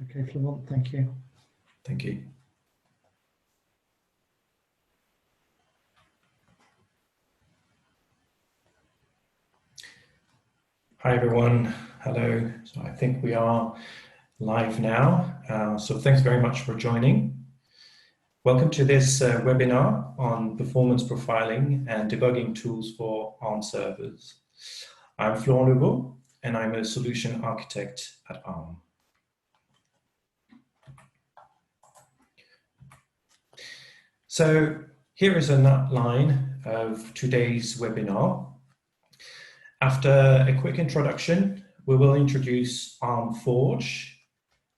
Okay, Florent, thank you. Thank you. Hi, everyone. Hello. So I think we are live now. So thanks very much for joining. Welcome to this webinar on performance profiling and debugging tools for Arm servers. I'm Florent Lebeau, and I'm a solution architect at Arm. So here is an outline of today's webinar. After a quick introduction, we will introduce Arm Forge,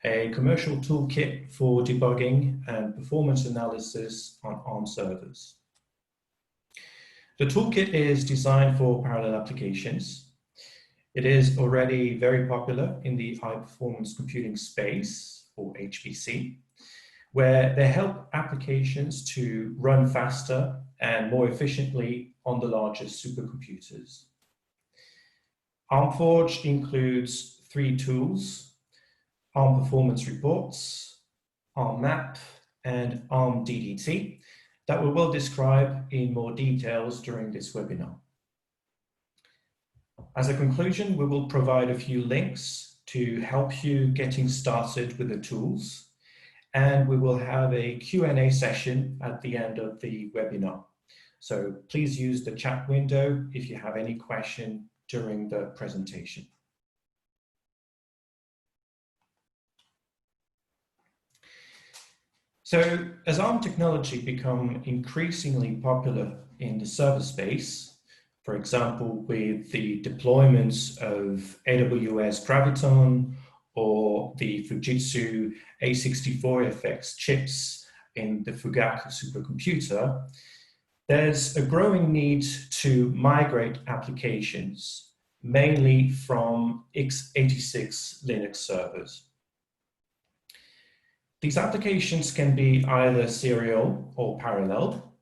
a commercial toolkit for debugging and performance analysis on Arm servers. The toolkit is designed for parallel applications. It is already very popular in the high-performance computing space, or HPC, where they help applications to run faster and more efficiently on the largest supercomputers. Arm Forge includes 3 tools: Arm Performance Reports, Arm Map, and Arm DDT that we will describe in more details during this webinar. As a conclusion, we will provide a few links to help you getting started with the tools, and we will have a Q&A session at the end of the webinar. So please use the chat window if you have any question during the presentation. So as Arm technology become increasingly popular in the server space, for example, with the deployments of AWS Graviton or the Fujitsu A64FX chips in the Fugaku supercomputer, there's a growing need to migrate applications, mainly from x86 Linux servers. These applications can be either serial or parallel,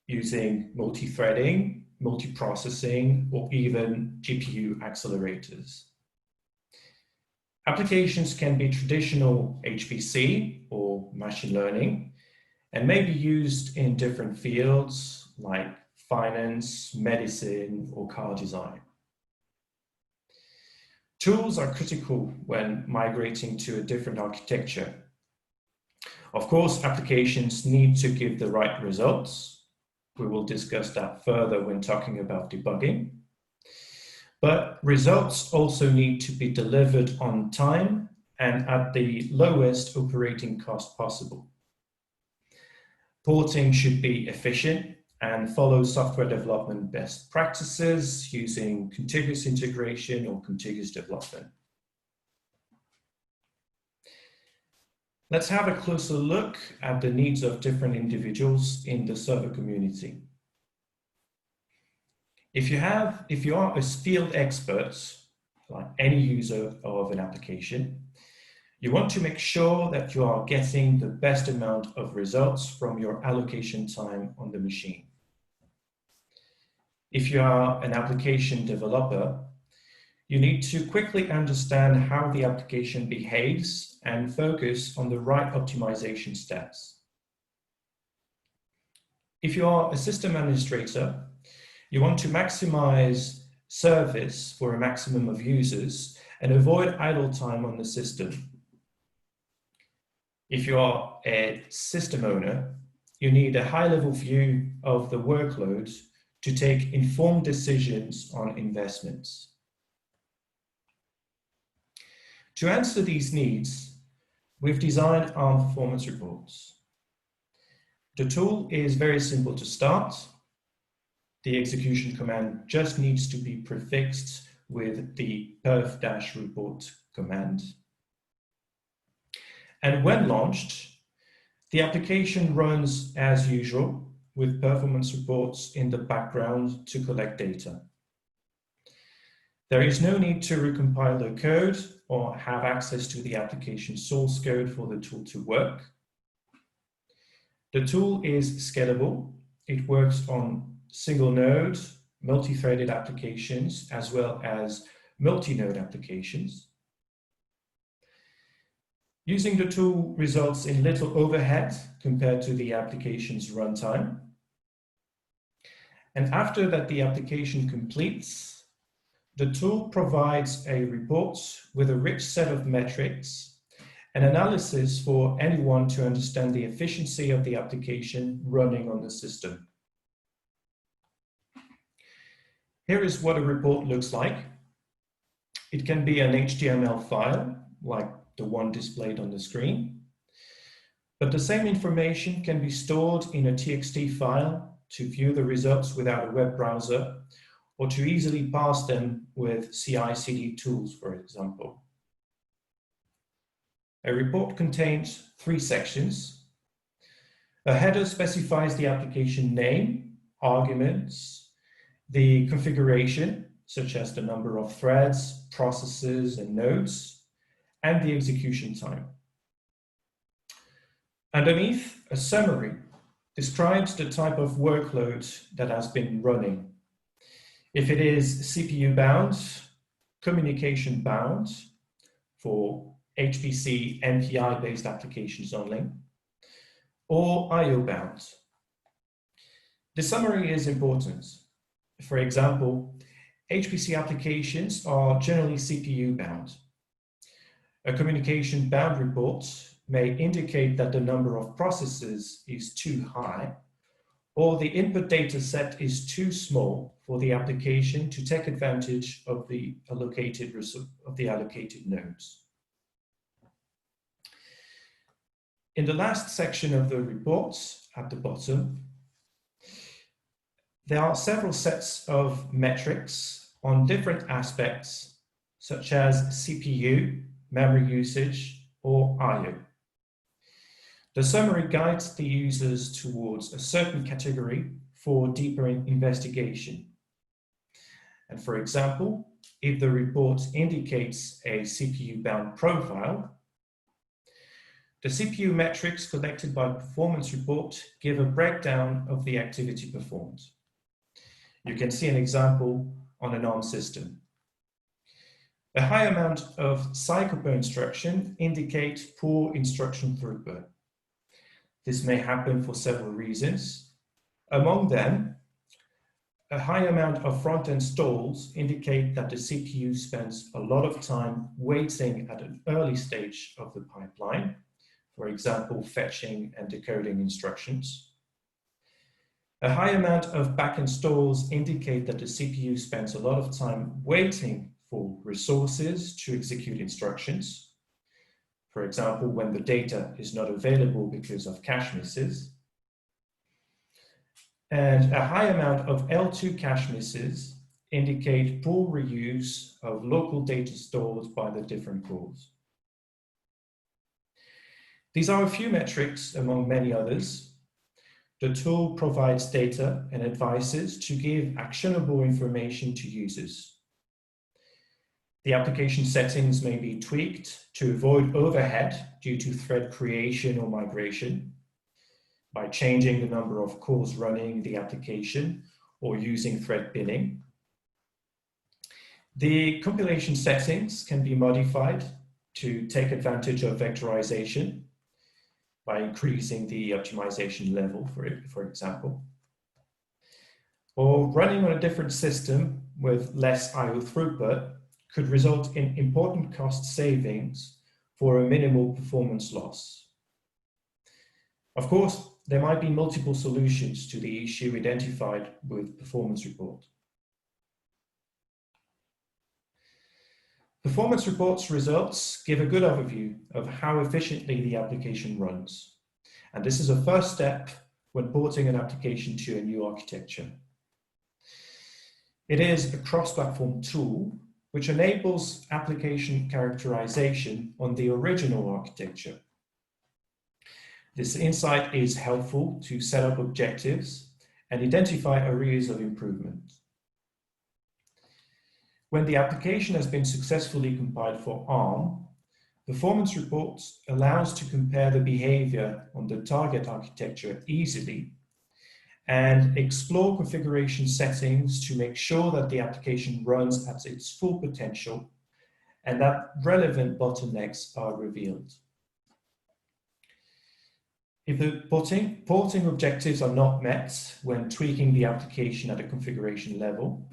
using multi-threading, multiprocessing, or even GPU accelerators. Applications can be traditional HPC or machine learning, and may be used in different fields like finance, medicine, or car design. Tools are critical when migrating to a different architecture. Of course, applications need to give the right results. We will discuss that further when talking about debugging. But results also need to be delivered on time and at the lowest operating cost possible. Porting should be efficient and follow software development best practices using contiguous integration or contiguous development. Let's have a closer look at the needs of different individuals in the server community. If you are a field expert, like any user of an application, you want to make sure that you are getting the best amount of results from your allocation time on the machine. If you are an application developer, you need to quickly understand how the application behaves and focus on the right optimization steps. If you are a system administrator, you want to maximize service for a maximum of users and avoid idle time on the system. If you are a system owner, you need a high-level view of the workload to take informed decisions on investments. To answer these needs, we've designed Arm Performance Reports. The tool is very simple to start. The execution command just needs to be prefixed with the perf-report command. And when launched, the application runs as usual with performance reports in the background to collect data. There is no need to recompile the code or have access to the application source code for the tool to work. The tool is scalable. It works on single node, multi-threaded applications, as well as multi-node applications. Using the tool results in little overhead compared to the application's runtime. And after that the application completes, the tool provides a report with a rich set of metrics and analysis for anyone to understand the efficiency of the application running on the system. Here is what a report looks like. It can be an HTML file, like the one displayed on the screen, but the same information can be stored in a TXT file to view the results without a web browser, or to easily parse them with CI/CD tools, for example. A report contains 3 sections. A header specifies the application name, arguments, the configuration, such as the number of threads, processes, and nodes, and the execution time. Underneath, a summary describes the type of workload that has been running. If it is CPU bound, communication bound for HPC MPI-based applications only, or IO bound. The summary is important. For example, HPC applications are generally CPU bound. A communication bound report may indicate that the number of processes is too high, or the input data set is too small for the application to take advantage of the allocated nodes. In the last section of the reports, at the bottom, there are several sets of metrics on different aspects, such as CPU, memory usage, or I/O. The summary guides the users towards a certain category for deeper investigation. And for example, if the report indicates a CPU-bound profile, the CPU metrics collected by performance report give a breakdown of the activity performed. You can see an example on an Arm system. A high amount of cycle per instruction indicates poor instruction throughput. This may happen for several reasons. Among them, a high amount of front-end stalls indicate that the CPU spends a lot of time waiting at an early stage of the pipeline, for example, fetching and decoding instructions. A high amount of back-end stalls indicate that the CPU spends a lot of time waiting for resources to execute instructions. For example, when the data is not available because of cache misses. And a high amount of L2 cache misses indicate poor reuse of local data stored by the different cores. These are a few metrics among many others. The tool provides data and advices to give actionable information to users. The application settings may be tweaked to avoid overhead due to thread creation or migration by changing the number of cores running the application or using thread binning. The compilation settings can be modified to take advantage of vectorization by increasing the optimization level for example. Or running on a different system with less I/O throughput could result in important cost savings for a minimal performance loss. Of course, there might be multiple solutions to the issue identified with performance report. Performance reports results give a good overview of how efficiently the application runs. And this is a first step when porting an application to a new architecture. It is a cross-platform tool which enables application characterization on the original architecture. This insight is helpful to set up objectives and identify areas of improvement. When the application has been successfully compiled for ARM, performance reports allows to compare the behavior on the target architecture easily and explore configuration settings to make sure that the application runs at its full potential and that relevant bottlenecks are revealed. If the porting objectives are not met when tweaking the application at a configuration level,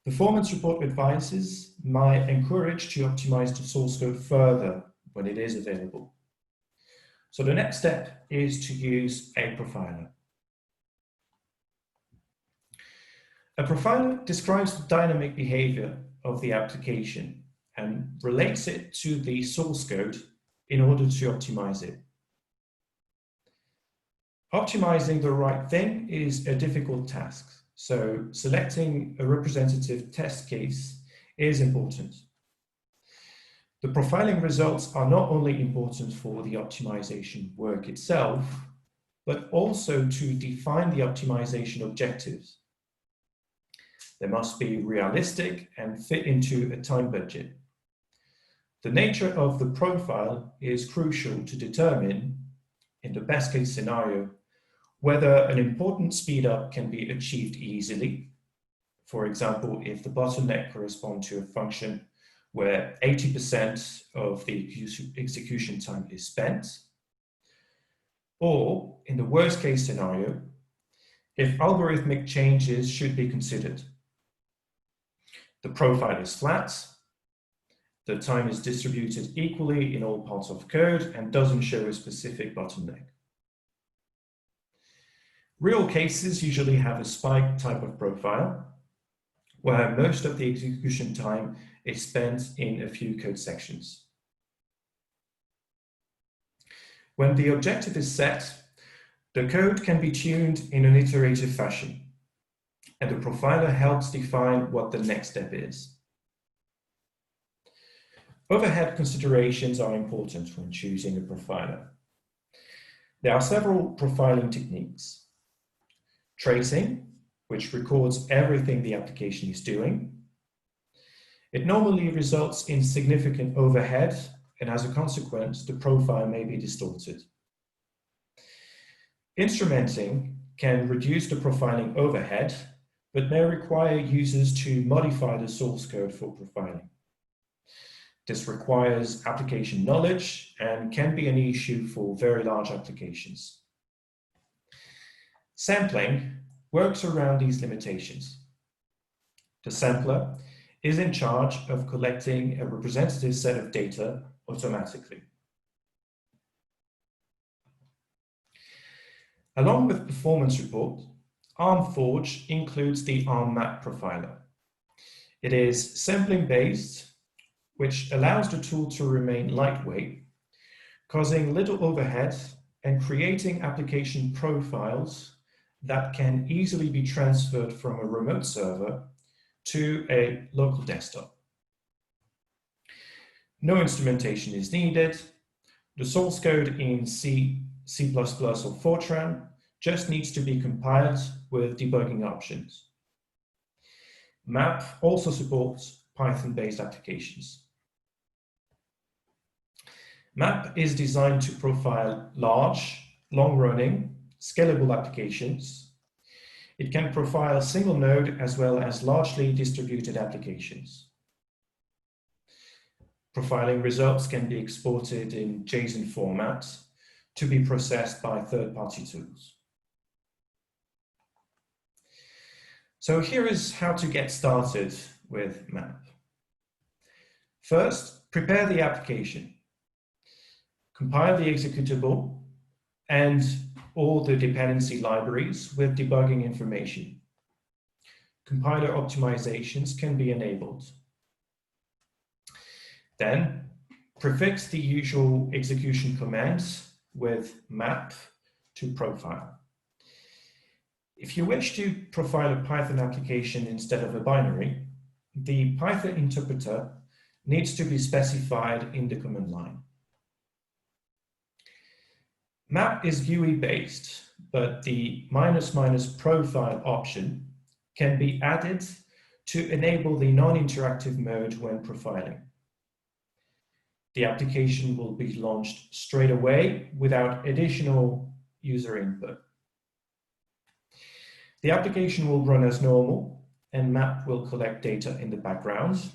performance report advisors might encourage to optimize the source code further when it is available. So the next step is to use a profiler. A profiler describes the dynamic behavior of the application and relates it to the source code in order to optimize it. Optimizing the right thing is a difficult task, so selecting a representative test case is important. The profiling results are not only important for the optimization work itself, but also to define the optimization objectives. They must be realistic and fit into a time budget. The nature of the profile is crucial to determine, in the best case scenario, whether an important speed up can be achieved easily. For example, if the bottleneck corresponds to a function where 80% of the execution time is spent, or in the worst case scenario, if algorithmic changes should be considered. The profile is flat, the time is distributed equally in all parts of code and doesn't show a specific bottleneck. Real cases usually have a spike type of profile, where most of the execution time is spent in a few code sections. When the objective is set, the code can be tuned in an iterative fashion, and the profiler helps define what the next step is. Overhead considerations are important when choosing a profiler. There are several profiling techniques. Tracing, which records everything the application is doing. It normally results in significant overhead, and as a consequence, the profile may be distorted. Instrumenting can reduce the profiling overhead, but may require users to modify the source code for profiling. This requires application knowledge and can be an issue for very large applications. Sampling works around these limitations. The sampler is in charge of collecting a representative set of data automatically. Along with performance report, Arm Forge includes the Arm Map profiler. It is sampling-based, which allows the tool to remain lightweight, causing little overhead and creating application profiles that can easily be transferred from a remote server to a local desktop. No instrumentation is needed. The source code in C, C++ or Fortran just needs to be compiled with debugging options. Map also supports Python-based applications. Map is designed to profile large, long-running, scalable applications. It can profile single node as well as largely distributed applications. Profiling results can be exported in JSON format to be processed by third-party tools. So here is how to get started with Map. First, prepare the application. Compile the executable and all the dependency libraries with debugging information. Compiler optimizations can be enabled. Then, prefix the usual execution commands with map to profile. If you wish to profile a Python application instead of a binary, the Python interpreter needs to be specified in the command line. Map is GUI-based, but the ---- profile option can be added to enable the non-interactive mode when profiling. The application will be launched straight away without additional user input. The application will run as normal, and Map will collect data in the background.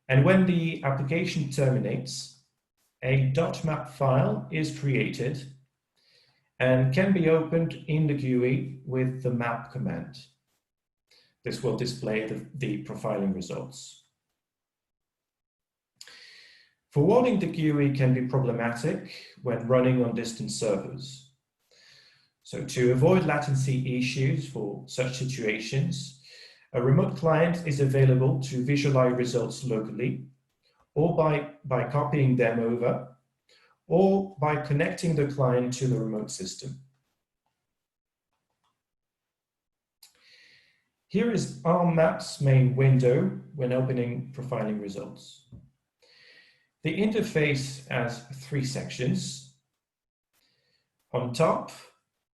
And when the application terminates, a .map file is created and can be opened in the GUI with the map command. This will display the profiling results. Forwarding the GUI can be problematic when running on distant servers. So to avoid latency issues for such situations, a remote client is available to visualize results locally, or by copying them over, or by connecting the client to the remote system. Here is Arm Map's main window when opening profiling results. The interface has 3 sections. On top,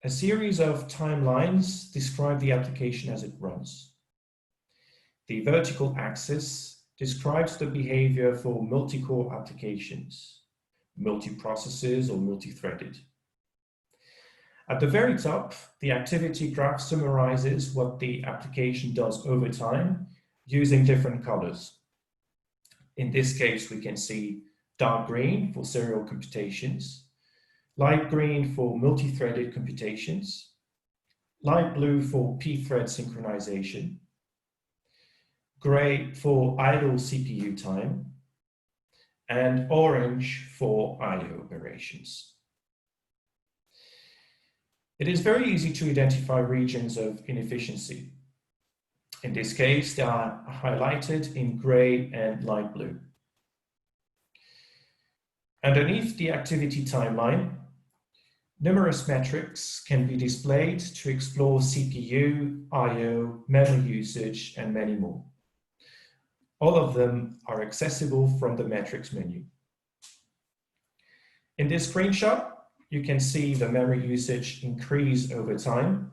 a series of timelines describe the application as it runs. The vertical axis describes the behavior for multi-core applications, multi-processes or multi-threaded. At the very top, the activity graph summarizes what the application does over time using different colors. In this case, we can see dark green for serial computations, light green for multi-threaded computations, light blue for p-thread synchronization, gray for idle CPU time, and orange for I/O operations. It is very easy to identify regions of inefficiency. In this case, they are highlighted in gray and light blue. Underneath the activity timeline, numerous metrics can be displayed to explore CPU, I/O, memory usage, and many more. All of them are accessible from the metrics menu. In this screenshot, you can see the memory usage increase over time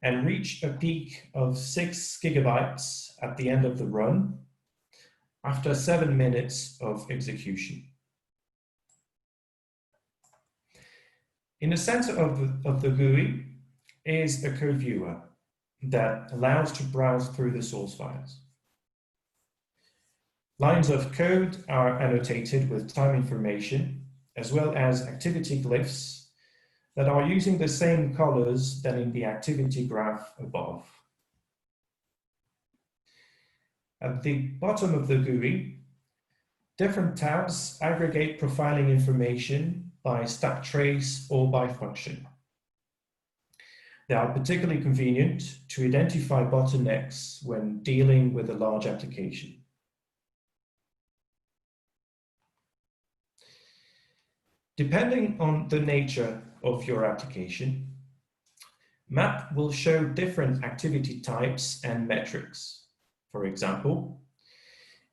and reach a peak of 6 gigabytes at the end of the run after 7 minutes of execution. In the center of the GUI is a code viewer that allows to browse through the source files. Lines of code are annotated with time information, as well as activity glyphs that are using the same colors than in the activity graph above. At the bottom of the GUI, different tabs aggregate profiling information by stack trace or by function. They are particularly convenient to identify bottlenecks when dealing with a large application. Depending on the nature of your application, MAP will show different activity types and metrics. For example,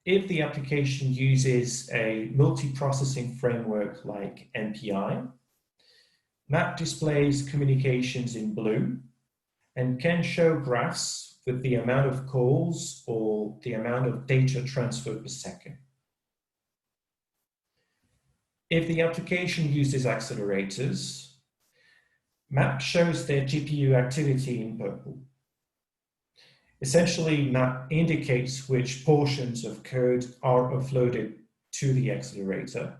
if the application uses a multi-processing framework like MPI, MAP displays communications in blue and can show graphs with the amount of calls or the amount of data transferred per second. If the application uses accelerators, MAP shows their GPU activity in purple. Essentially, MAP indicates which portions of code are offloaded to the accelerator.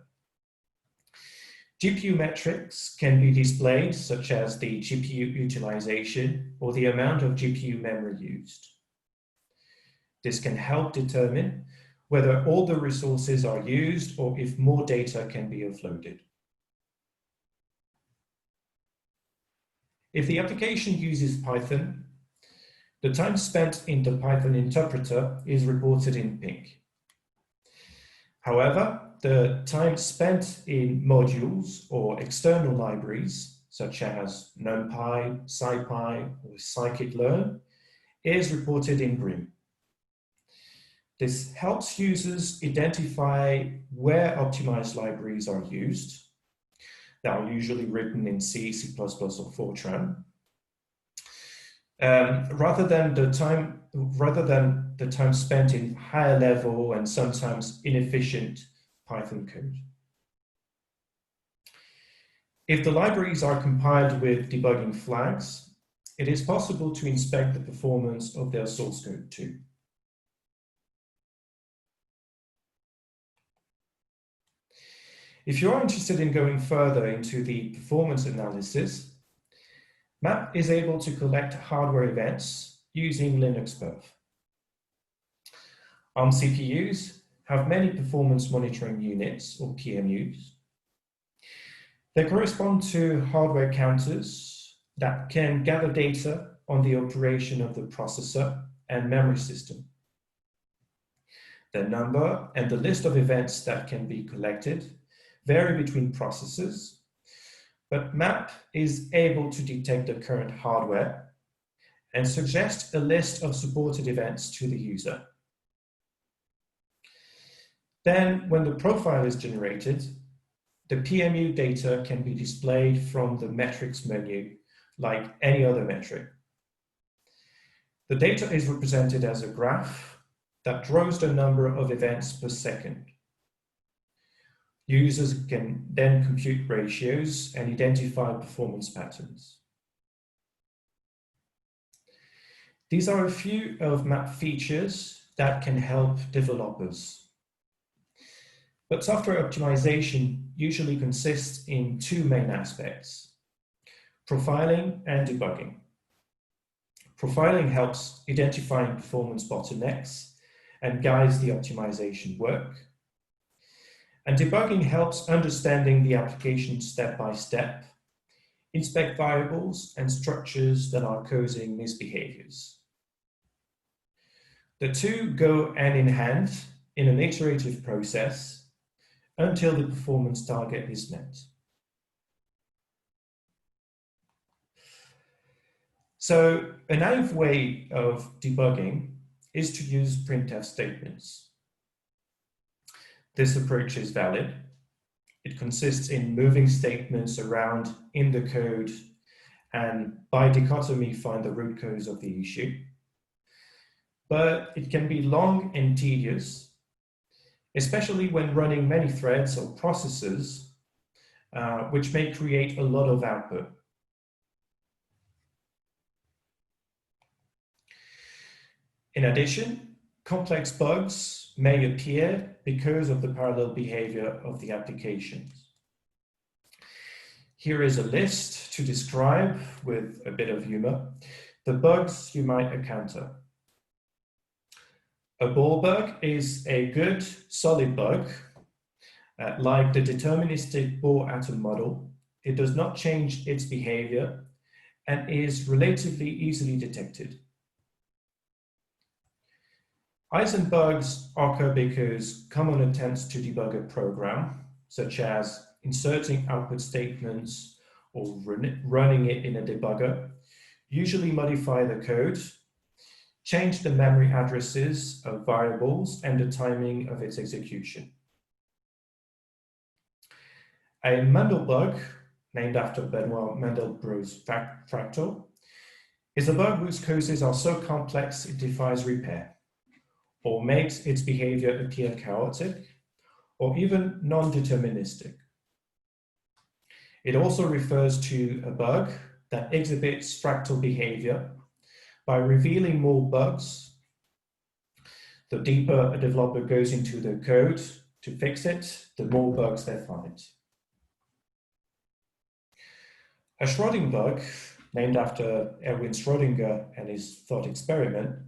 GPU metrics can be displayed, such as the GPU utilization or the amount of GPU memory used. This can help determine whether all the resources are used or if more data can be offloaded. If the application uses Python, the time spent in the Python interpreter is reported in pink. Lever, the time spent in modules or external libraries, such as NumPy, SciPy, or scikit-learn, is reported in green. This helps users identify where optimized libraries are used. They are usually written in C, C++, or Fortran. Rather than the time spent in higher level and sometimes inefficient Python code. If the libraries are compiled with debugging flags, it is possible to inspect the performance of their source code too. If you are interested in going further into the performance analysis, MAP is able to collect hardware events using Linux perf. ARM CPUs have many performance monitoring units, or PMUs. They correspond to hardware counters that can gather data on the operation of the processor and memory system. The number and the list of events that can be collected vary between processors, but MAP is able to detect the current hardware and suggest a list of supported events to the user. Then, when the profile is generated, the PMU data can be displayed from the metrics menu, like any other metric. The data is represented as a graph that draws the number of events per second. Users can then compute ratios and identify performance patterns. These are a few of MAP features that can help developers. But software optimization usually consists in two main aspects: profiling and debugging. Profiling helps identifying performance bottlenecks and guides the optimization work. And debugging helps understanding the application step by step, inspect variables and structures that are causing misbehaviors. The two go hand in hand in an iterative process until the performance target is met. So a naive way of debugging is to use printf statements. This approach is valid. It consists in moving statements around in the code and by dichotomy find the root cause of the issue. But it can be long and tedious, especially when running many threads or processes, which may create a lot of output. In addition, complex bugs may appear because of the parallel behavior of the applications. Here is a list to describe, with a bit of humor, the bugs you might encounter. A ball bug is a good, solid bug, like the deterministic Bohr atom model. It does not change its behavior and is relatively easily detected. Eisen bugs occur because common attempts to debug a program, such as inserting output statements or running it in a debugger, usually modify the code, change the memory addresses of variables and the timing of its execution. A Mendel bug, named after Benoit Mandelbrot's fractal, is a bug whose causes are so complex it defies repair, or makes its behavior appear chaotic, or even non-deterministic. It also refers to a bug that exhibits fractal behavior by revealing more bugs. The deeper a developer goes into the code to fix it, the more bugs they find. A Schrödinger bug, named after Erwin Schrödinger and his thought experiment,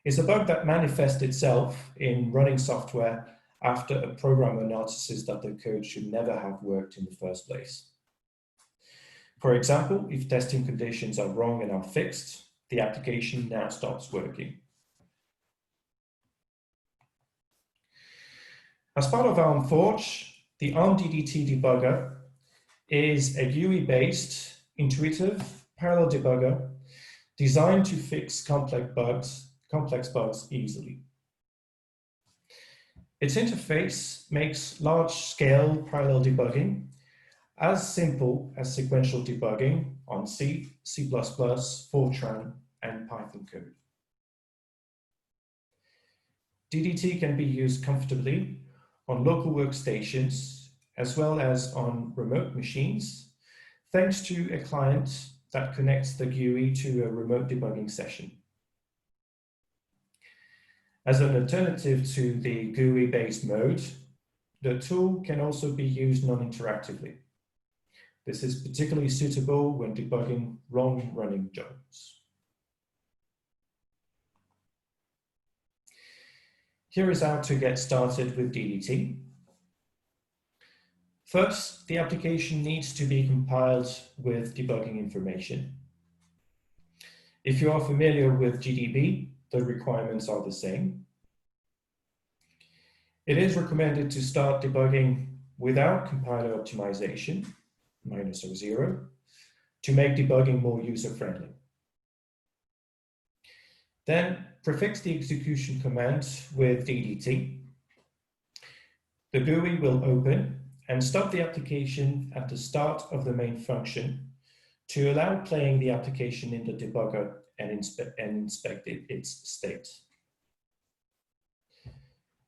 is a bug that manifests itself in running software after a programmer notices that the code should never have worked in the first place. For example, if testing conditions are wrong and are fixed, the application now stops working. As part of ARM Forge, the Arm DDT debugger is a GUI-based, intuitive, parallel debugger designed to fix complex bugs easily. Its interface makes large-scale parallel debugging as simple as sequential debugging on C, C++, Fortran, and Python code. DDT can be used comfortably on local workstations as well as on remote machines, thanks to a client that connects the GUI to a remote debugging session. As an alternative to the GUI-based mode, the tool can also be used non-interactively. This is particularly suitable when debugging long-running jobs. Here is how to get started with DDT. First, the application needs to be compiled with debugging information. If you are familiar with GDB, the requirements are the same. It is recommended to start debugging without compiler optimization, minus or 0, to make debugging more user-friendly. Then prefix the execution command with DDT. The GUI will open and stop the application at the start of the main function to allow playing the application in the debugger and inspect its state.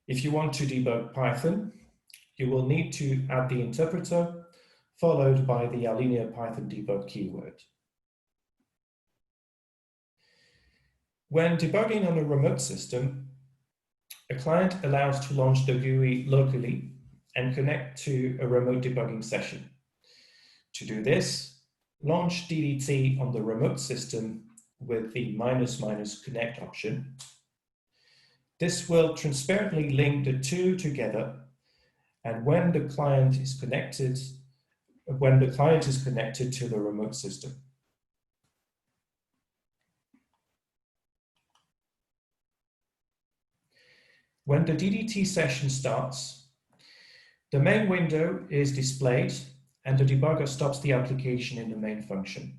If you want to debug Python, you will need to add the interpreter followed by the alinea Python debug keyword. When debugging on a remote system, a client allows to launch the GUI locally and connect to a remote debugging session. To do this, launch DDT on the remote system with the -- connect option. This will transparently link the two together, and when the client is connected to the remote system. When the DDT session starts, the main window is displayed and the debugger stops the application in the main function.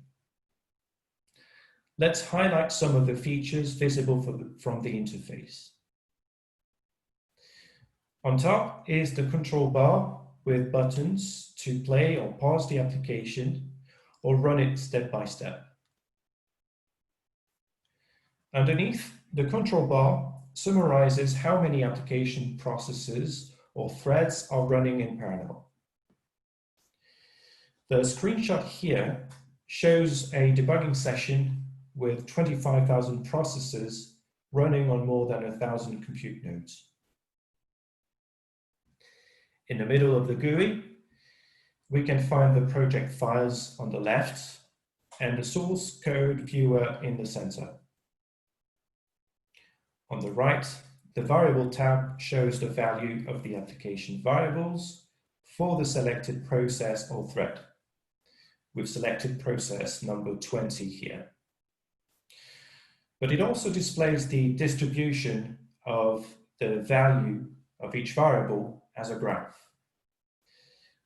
Let's highlight some of the features visible from the interface. On top is the control bar with buttons to play or pause the application or run it step by step. Underneath, the control bar summarizes how many application processes or threads are running in parallel. The screenshot here shows a debugging session with 25,000 processes running on more than 1,000 compute nodes. In the middle of the GUI, we can find the project files on the left and the source code viewer in the center. On the right, the variable tab shows the value of the application variables for the selected process or thread. We've selected process number 20 here. But it also displays the distribution of the value of each variable as a graph.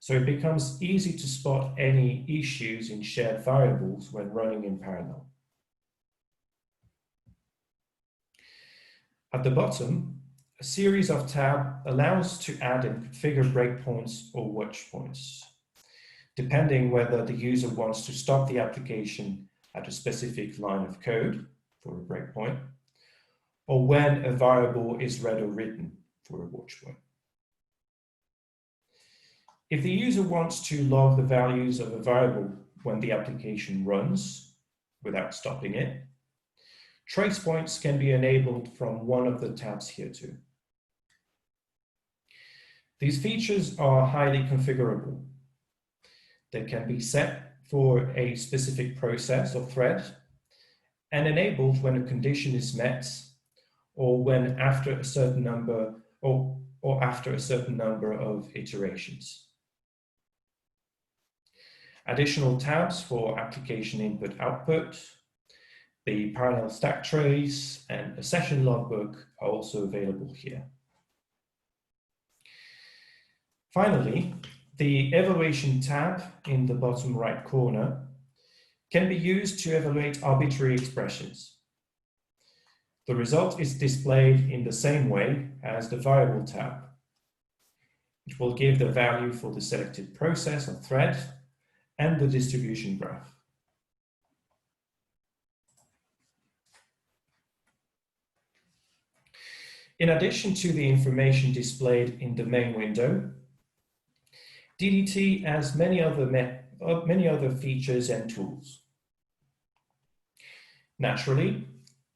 So it becomes easy to spot any issues in shared variables when running in parallel. At the bottom, a series of tabs allows to add and configure breakpoints or watch points, depending whether the user wants to stop the application at a specific line of code for a breakpoint, or when a variable is read or written for a watch point. If the user wants to log the values of a variable when the application runs without stopping it, trace points can be enabled from one of the tabs here too. These features are highly configurable. They can be set for a specific process or thread and enabled when a condition is met or when after a certain number or after a certain number of iterations. Additional tabs for application input-output, the parallel stack trace, and a session logbook are also available here. Finally, the evaluation tab in the bottom right corner can be used to evaluate arbitrary expressions. The result is displayed in the same way as the variable tab. It will give the value for the selected process or thread and the distribution graph. In addition to the information displayed in the main window, DDT has many other features and tools. Naturally,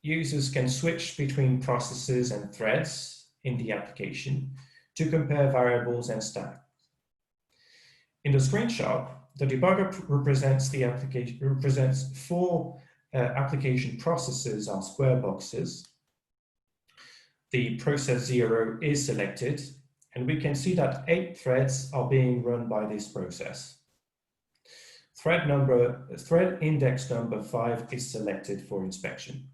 users can switch between processes and threads in the application to compare variables and stacks. In the screenshot, the debugger represents four application processes as square boxes. The process 0 is selected, and we can see that 8 threads are being run by this process. Thread index number 5 is selected for inspection.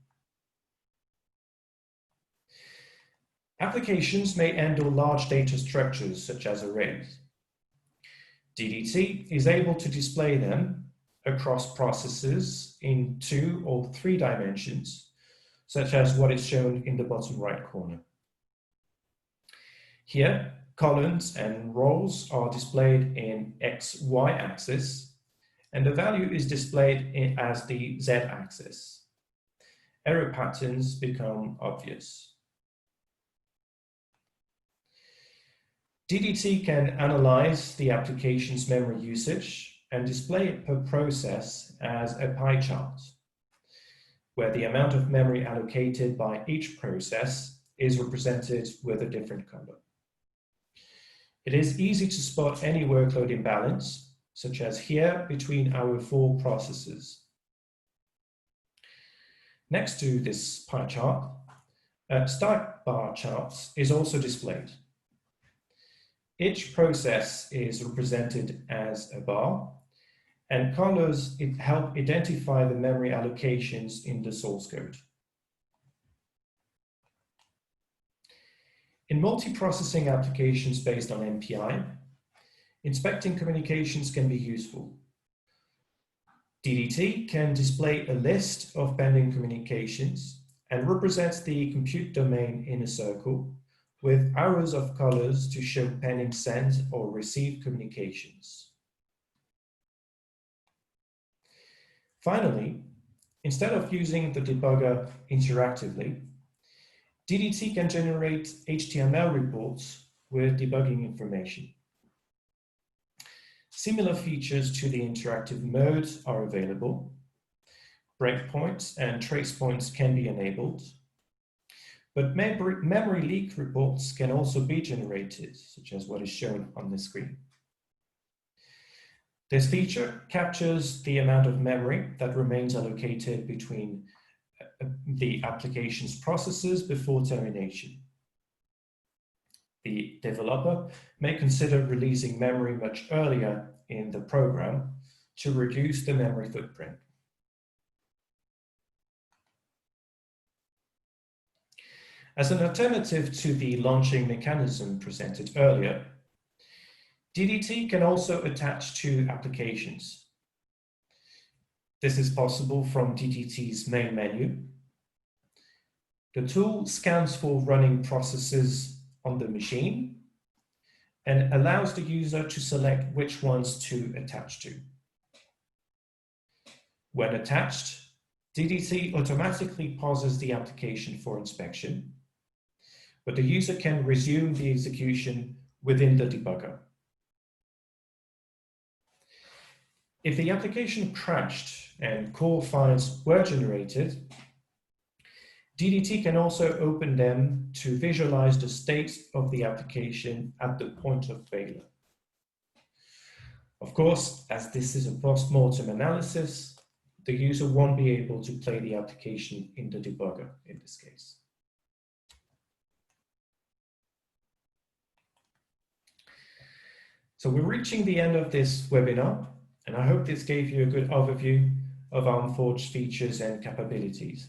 Applications may handle large data structures such as arrays. DDT is able to display them across processes in 2 or 3 dimensions, such as what is shown in the bottom right corner. Here, columns and rows are displayed in X-Y axis, and the value is displayed as the Z axis. Error patterns become obvious. DDT can analyze the application's memory usage and display it per process as a pie chart, where the amount of memory allocated by each process is represented with a different color. It is easy to spot any workload imbalance, such as here between our 4 processes. Next to this pie chart, a stack bar chart is also displayed. Each process is represented as a bar, and colors help identify the memory allocations in the source code. In multiprocessing applications based on MPI, inspecting communications can be useful. DDT can display a list of pending communications and represents the compute domain in a circle with arrows of colors to show pending send or receive communications. Finally, instead of using the debugger interactively, DDT can generate HTML reports with debugging information. Similar features to the interactive mode are available. Breakpoints and trace points can be enabled, but memory leak reports can also be generated, such as what is shown on the screen. This feature captures the amount of memory that remains allocated between the application's processes before termination. The developer may consider releasing memory much earlier in the program to reduce the memory footprint. As an alternative to the launching mechanism presented earlier, DDT can also attach to applications. This is possible from DDT's main menu. The tool scans for running processes on the machine and allows the user to select which ones to attach to. When attached, DDT automatically pauses the application for inspection, but the user can resume the execution within the debugger. If the application crashed and core files were generated, DDT can also open them to visualize the state of the application at the point of failure. Of course, as this is a post-mortem analysis, the user won't be able to play the application in the debugger in this case. So we're reaching the end of this webinar, and I hope this gave you a good overview of ARMforge's features and capabilities.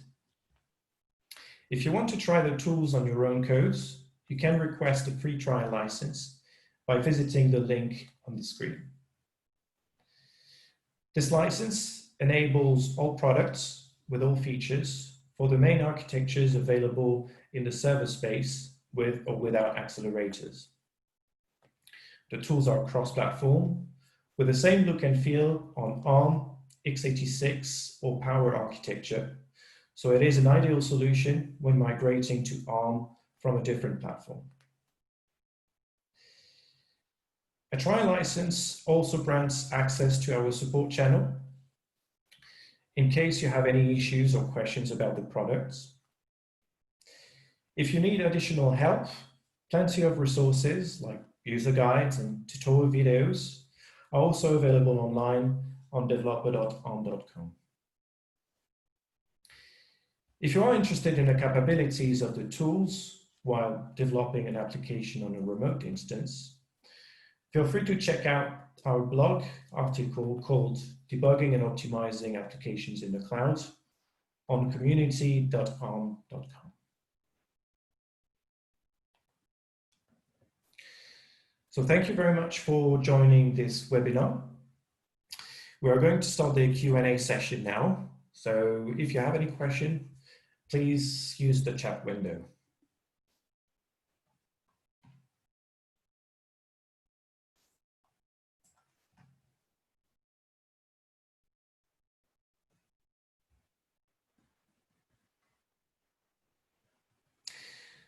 If you want to try the tools on your own codes, you can request a free trial license by visiting the link on the screen. This license enables all products with all features for the main architectures available in the server space with or without accelerators. The tools are cross-platform with the same look and feel on ARM, x86 or Power architecture, so it is an ideal solution when migrating to ARM from a different platform. A trial license also grants access to our support channel in case you have any issues or questions about the products. If you need additional help, Plenty of resources like user guides and tutorial videos are also available online on developer.arm.com. If you are interested in the capabilities of the tools while developing an application on a remote instance, feel free to check out our blog article called Debugging and Optimizing Applications in the Cloud on community.arm.com. So thank you very much for joining this webinar. We are going to start the Q&A session now. So if you have any question, please use the chat window.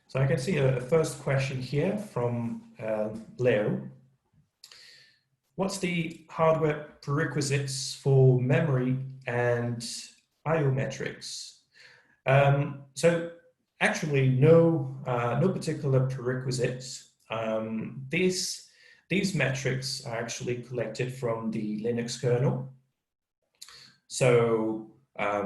So I can see a first question here from Leo. What's the hardware prerequisites for memory and I/O metrics? So actually, no particular prerequisites. These metrics are actually collected from the Linux kernel. So I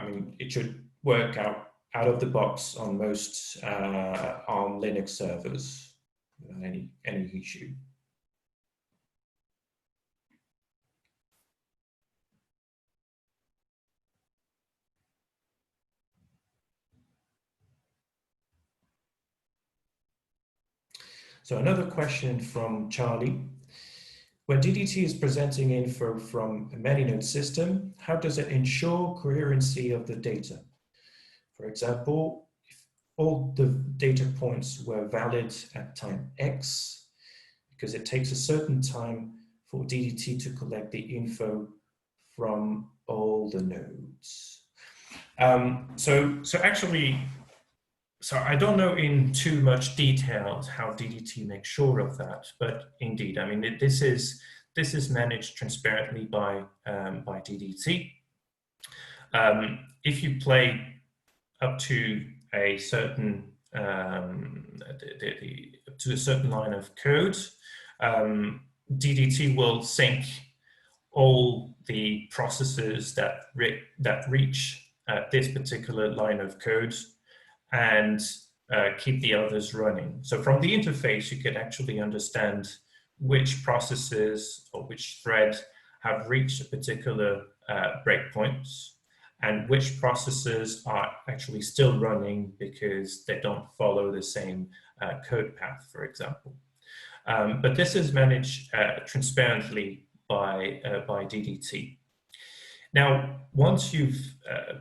mean, it should work out of the box on most ARM Linux servers without any issue. So another question from Charlie. When DDT is presenting info from a many-node system, how does it ensure coherency of the data? For example, if all the data points were valid at time X, because it takes a certain time for DDT to collect the info from all the nodes. So I don't know in too much detail how DDT makes sure of that, but indeed, I mean, this is managed transparently by DDT. If you play up to a certain line of code, DDT will sync all the processes that reach this particular line of code and keep the others running. So from the interface, you can actually understand which processes or which thread have reached a particular breakpoint and which processes are actually still running because they don't follow the same code path, for example. But this is managed transparently by DDT. Now, once you've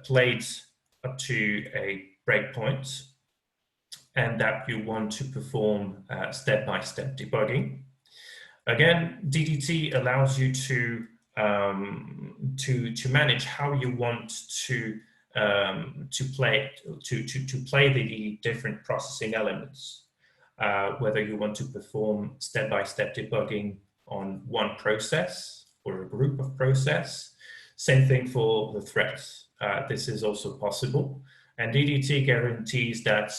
played up to a breakpoint and that you want to perform step-by-step debugging, again, DDT allows you to manage how you want to play the different processing elements. Whether you want to perform step-by-step debugging on one process or a group of process. Same thing for the threads. This is also possible. And DDT guarantees that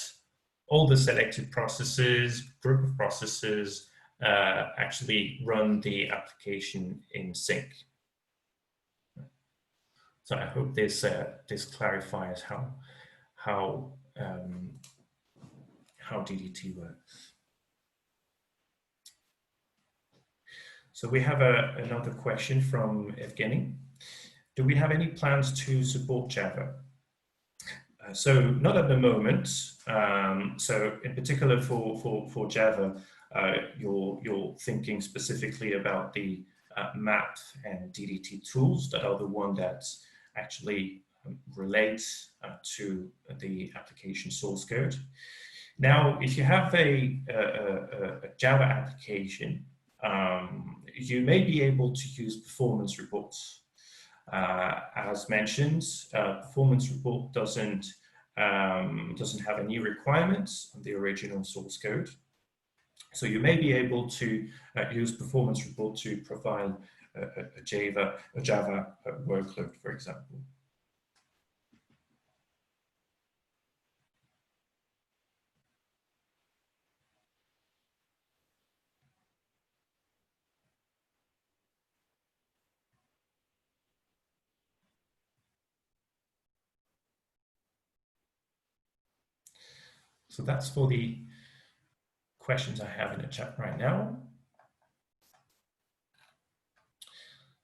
all the selected processes, group of processes, actually run the application in sync. So I hope this clarifies how DDT works. So we have another question from Evgeny. Do we have any plans to support Java? So not at the moment. So in particular for Java, you're thinking specifically about the map and DDT tools that are the one that actually relate to the application source code. Now, if you have a Java application, you may be able to use performance reports. As mentioned, performance report doesn't have any requirements on the original source code. So you may be able to use performance report to provide a Java workload, for example. So that's for the questions I have in the chat right now.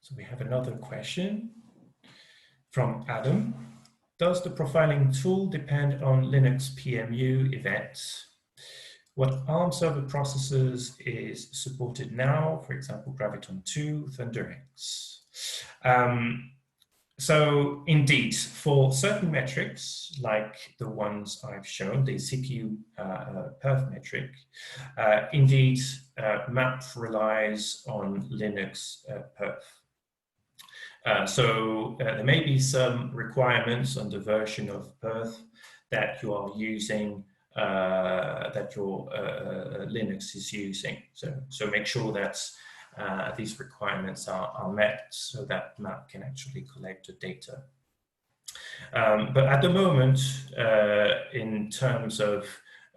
So we have another question from Adam. Does the profiling tool depend on Linux PMU events? What ARM server processors is supported now, for example, Graviton 2, ThunderX? So indeed, for certain metrics, like the ones I've shown, the CPU perf metric, indeed, map relies on Linux perf. So there may be some requirements on the version of perf that you are using, that your Linux is using. So make sure that these requirements are met so that map can actually collect the data. But at the moment, in terms of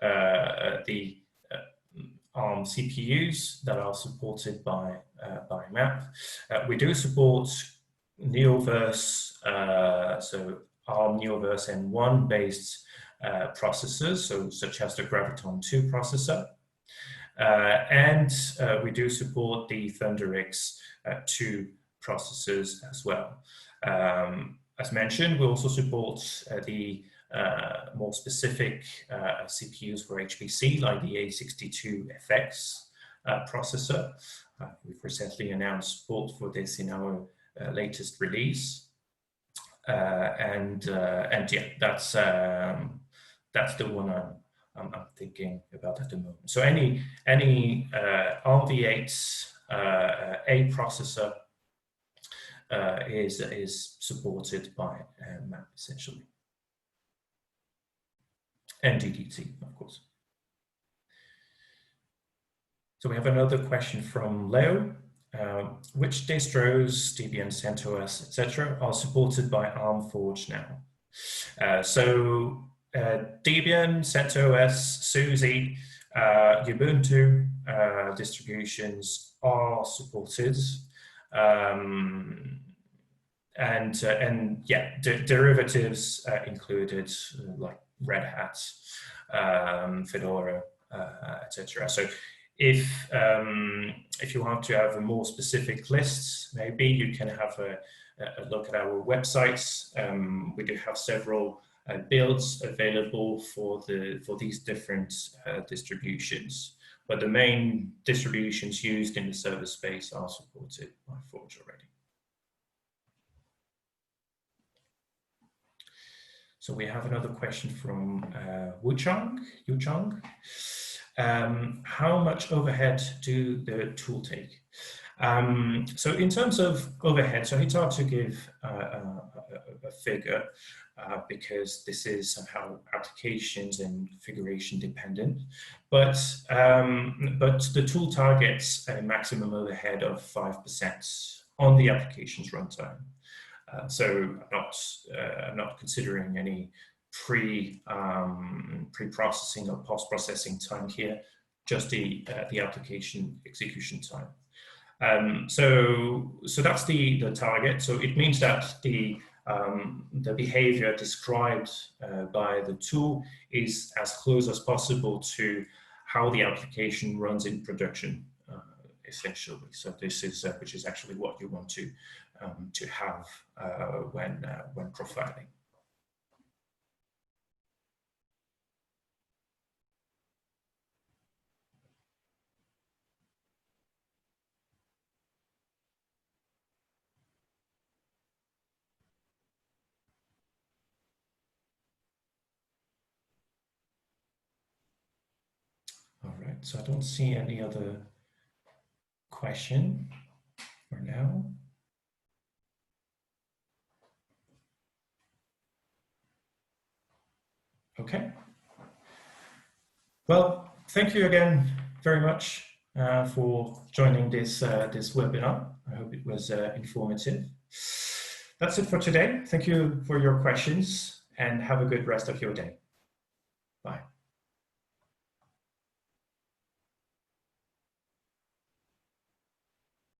the ARM CPUs that are supported by map, we do support Neoverse, so ARM Neoverse N1 based processors, such as the Graviton 2 processor. And we do support the ThunderX 2 processors as well. As mentioned, we also support the more specific CPUs for HPC, like the A62FX processor. We've recently announced support for this in our latest release. And yeah, that's the one I'm thinking about at the moment. So any ARMv8 A processor is supported by map essentially, and DDT, of course. So we have another question from Leo. Which distros, Debian, CentOS, etc., are supported by ARM Forge now? So Debian, CentOS, SUSE, Ubuntu distributions are supported, and yeah, derivatives included like Red Hat, Fedora, etc. So if you want to have a more specific list, maybe you can have a look at our websites. We do have several builds available for these different distributions, but the main distributions used in the server space are supported by Forge already. So we have another question from Yuchang. How much overhead do the tool take? So in terms of overhead, so it's hard to give a figure because this is somehow applications and configuration dependent, but the tool targets a maximum overhead of 5% on the application's runtime. So I'm not considering any pre-processing or post-processing time here, just the application execution time. So that's the target. So it means that the behavior described by the tool is as close as possible to how the application runs in production, essentially. So this is which is actually what you want to have when profiling. All right, so I don't see any other question for now. Okay. Well, thank you again very much for joining this webinar. I hope it was informative. That's it for today. Thank you for your questions and have a good rest of your day.